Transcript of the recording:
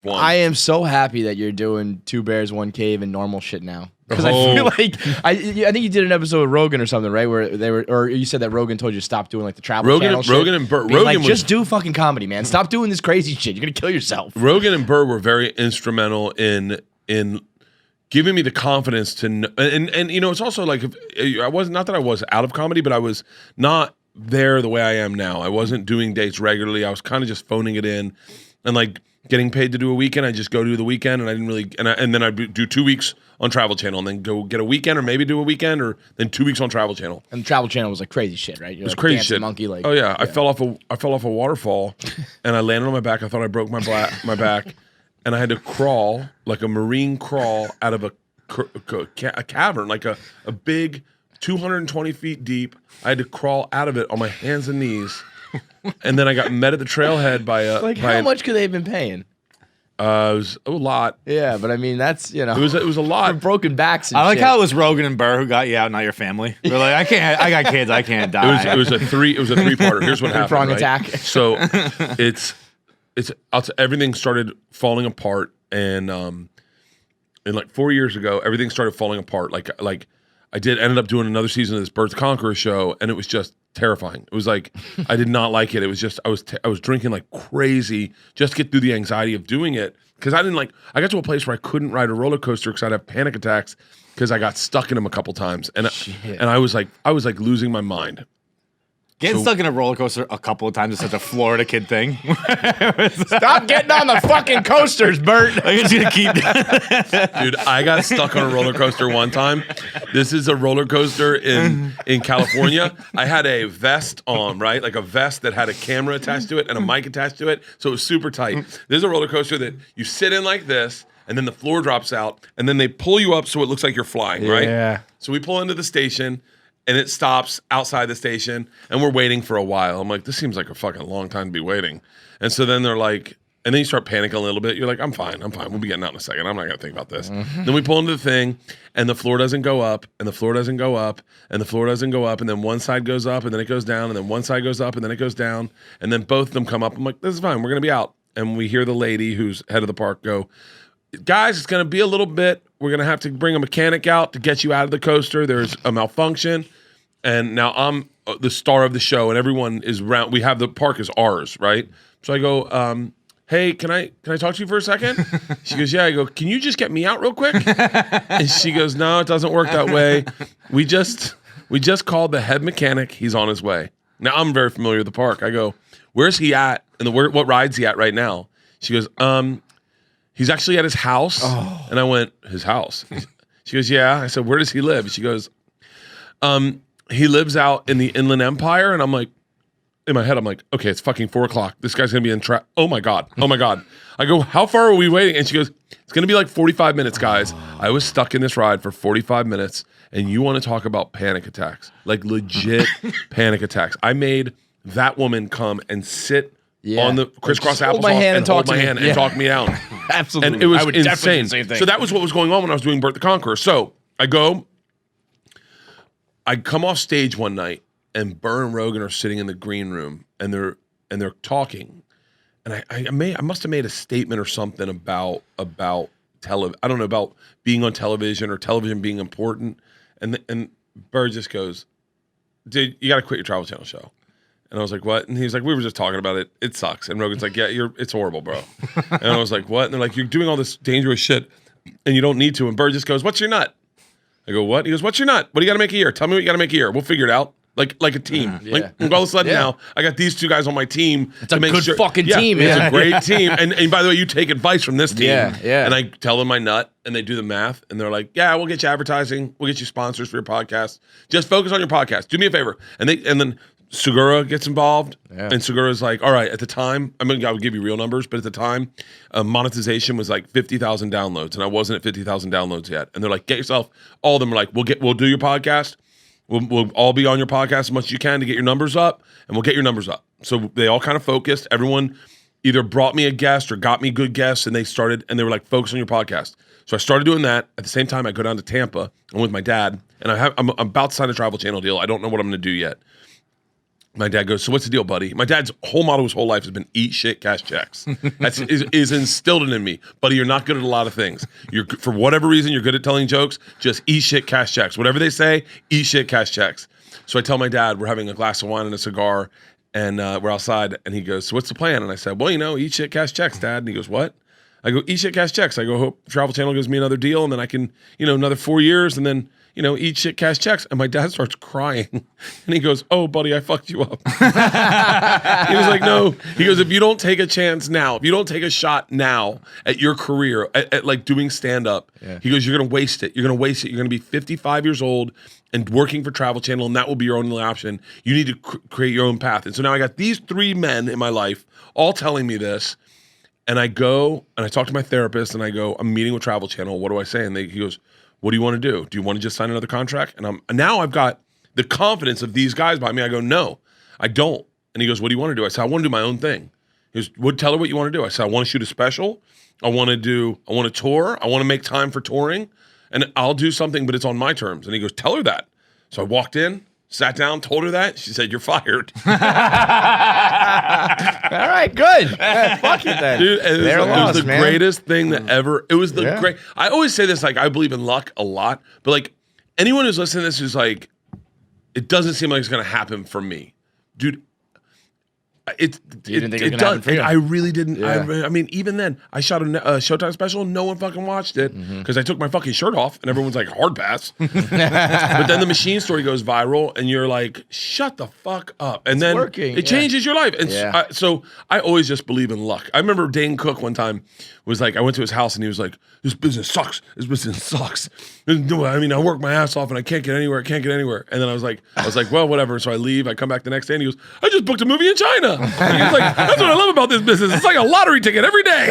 one. I am so happy that you're doing 2 Bears, 1 Cave and normal shit now. Because I feel like I think you did an episode with Rogan or something, right? Where they were, or you said that Rogan told you to stop doing like the travel channel shit. Rogan and Bert. Being Rogan like, just do fucking comedy, man. Stop doing this crazy shit. You're gonna kill yourself. Rogan and Burr were very instrumental in giving me the confidence to and you know, it's also like I was not that I was out of comedy, but I was not there the way I am now. I wasn't doing dates regularly. I was kind of just phoning it in and like getting paid to do a weekend. I just go do the weekend, and I didn't really and then I'd do 2 weeks on Travel Channel and then go get a weekend or maybe do a weekend or then 2 weeks on Travel Channel. And Travel Channel was like crazy shit, right? You're it was like crazy dancing shit. Monkey, like, oh yeah, I fell off a waterfall and I landed on my back. I thought I broke my back, and I had to crawl like a marine crawl out of a cavern, like a big 220 feet deep. I had to crawl out of it on my hands and knees, and then I got met at the trailhead by a like how much could they have been paying? It was a lot. Yeah, but I mean that's it was a lot. for broken backs. And I like shit. how it was Rogan and Burr who got you out, not your family. They're like, I got kids, I can't die. It was a 3-parter. Here's what happened. Prong right? attack. So everything started falling apart, and like 4 years ago, everything started falling apart. Like I ended up doing another season of this Bert Kreischer show, and it was just terrifying. It was like I did not like it. It was just I was drinking like crazy just to get through the anxiety of doing it, because I got to a place where I couldn't ride a roller coaster because I'd have panic attacks because I got stuck in them a couple times, and I was like losing my mind. Getting stuck in a roller coaster a couple of times is such a Florida kid thing. Stop getting on the fucking coasters, Bert. I'm just gonna keep. Dude, I got stuck on a roller coaster one time. This is a roller coaster in California. I had a vest on, right? Like a vest that had a camera attached to it and a mic attached to it. So it was super tight. There's a roller coaster that you sit in like this, and then the floor drops out, and then they pull you up so it looks like you're flying, right? Yeah. So we pull into the station, and it stops outside the station, and we're waiting for a while. I'm like, this seems like a fucking long time to be waiting. And so then they're like, and then you start panicking a little bit. You're like, I'm fine. We'll be getting out in a second. I'm not going to think about this. Then we pull into the thing, and the floor doesn't go up, and the floor doesn't go up, and the floor doesn't go up, and then one side goes up, and then it goes down, and then one side goes up, and then it goes down, and then both of them come up. I'm like, this is fine. We're going to be out. And we hear the lady who's head of the park go, guys, it's going to be a little bit. We're going to have to bring a mechanic out to get you out of the coaster. There's a malfunction. And now I'm the star of the show, and everyone is around. We have the park is ours, right? So I go, hey, can I talk to you for a second? She goes, yeah. I go, can you just get me out real quick? And she goes, no, it doesn't work that way. We just called the head mechanic. He's on his way. Now I'm very familiar with the park. I go, where's he at? And what ride's he at right now? She goes, he's actually at his house. Oh. And I went, his house? She goes, yeah. I said, where does he live? She goes, he lives out in the Inland Empire. And I'm like, in my head, I'm like, okay, it's fucking 4:00. This guy's going to be in trap. Oh my God. I go, how far are we waiting? And she goes, it's going to be like 45 minutes, guys. I was stuck in this ride for 45 minutes. And you want to talk about panic attacks, like legit panic attacks. I made that woman come and sit on the crisscross applesauce and hold my hand and talk me down. Absolutely. And it was I would insane. definitely do the same thing. So that was what was going on when I was doing Bert the Conqueror. So I come off stage one night, and Burr and Rogan are sitting in the green room, and they're talking, and I must have made a statement or something about I don't know, about being on television or television being important, and Burr just goes, dude, you got to quit your Travel Channel show. And I was like, what? And he's like, we were just talking about it. It sucks. And Rogan's like, yeah, it's horrible, bro. And I was like, what? And they're like, you're doing all this dangerous shit, and you don't need to. And Burr just goes, what's your nut? I go, what? He goes, what's your nut? What do you got to make a year? Tell me what you got to make a year. We'll figure it out. Like a team. Yeah. Like all of a sudden now, I got these 2 guys on my team. It's a good fucking team. It's a great team. And by the way, you take advice from this team. Yeah. And I tell them my nut, and they do the math, and they're like, yeah, we'll get you advertising. We'll get you sponsors for your podcast. Just focus on your podcast. Do me a favor. And then Segura gets involved, and Segura's like, all right, at the time, I mean, I would give you real numbers, but at the time, monetization was like 50,000 downloads, and I wasn't at 50,000 downloads yet. And they're like, get yourself, all of them are like, we'll do your podcast. We'll all be on your podcast as much as you can to get your numbers up, and we'll get your numbers up. So they all kind of focused. Everyone either brought me a guest or got me good guests, and they were like, focus on your podcast. So I started doing that. At the same time, I go down to Tampa. I'm with my dad, and I'm about to sign a Travel Channel deal. I don't know what I'm going to do yet. My dad goes, so what's the deal, buddy? My dad's whole motto his whole life has been eat shit, cash checks. That's is instilled in me. Buddy, you're not good at a lot of things. You're for whatever reason, you're good at telling jokes. Just eat shit, cash checks. Whatever they say, eat shit, cash checks. So I tell my dad, we're having a glass of wine and a cigar, and we're outside, and he goes, so what's the plan? And I said, well, eat shit, cash checks, Dad. And he goes, what? I go, eat shit, cash checks. I go, hope Travel Channel gives me another deal, and then I can, another 4 years, and then eat shit, cash checks. And my dad starts crying. And he goes, oh, buddy, I fucked you up. He was like, no. He goes, if you don't take a chance now, if you don't take a shot now at your career, at like doing stand-up, he goes, you're going to waste it. You're going to waste it. You're going to be 55 years old and working for Travel Channel, and that will be your only option. You need to create your own path. And so now I got these 3 men in my life all telling me this. And I go, and I talk to my therapist, and I go, I'm meeting with Travel Channel. What do I say? And he goes, what do you want to do? Do you want to just sign another contract? And now I've got the confidence of these guys by me. I go, no, I don't. And he goes, what do you want to do? I said, I want to do my own thing. He goes, tell her what you want to do. I said, I want to shoot a special. I want to tour. I want to make time for touring, and I'll do something, but it's on my terms. And he goes, tell her that. So I walked in, sat down, told her that. She said, you're fired. All right, good. Fuck it then. Dude, it was the greatest thing that ever. It was the great. I always say this, like, I believe in luck a lot, but like anyone who's listening to this is like, it doesn't seem like it's going to happen for me. Dude, it does. I really didn't. Yeah. I mean, even then, I shot a Showtime special. No one fucking watched it because I took my fucking shirt off, and everyone's like, hard pass. But then the Machine story goes viral, and you're like, shut the fuck up. And then it changes your life. And so I always just believe in luck. I remember Dane Cook one time was like, I went to his house, and he was like, this business sucks. This business sucks. I mean, I work my ass off, and I can't get anywhere. And then I was like, well, whatever. So I leave. I come back the next day, and he goes, I just booked a movie in China. And he was like, that's what I love about this business. It's like a lottery ticket every day.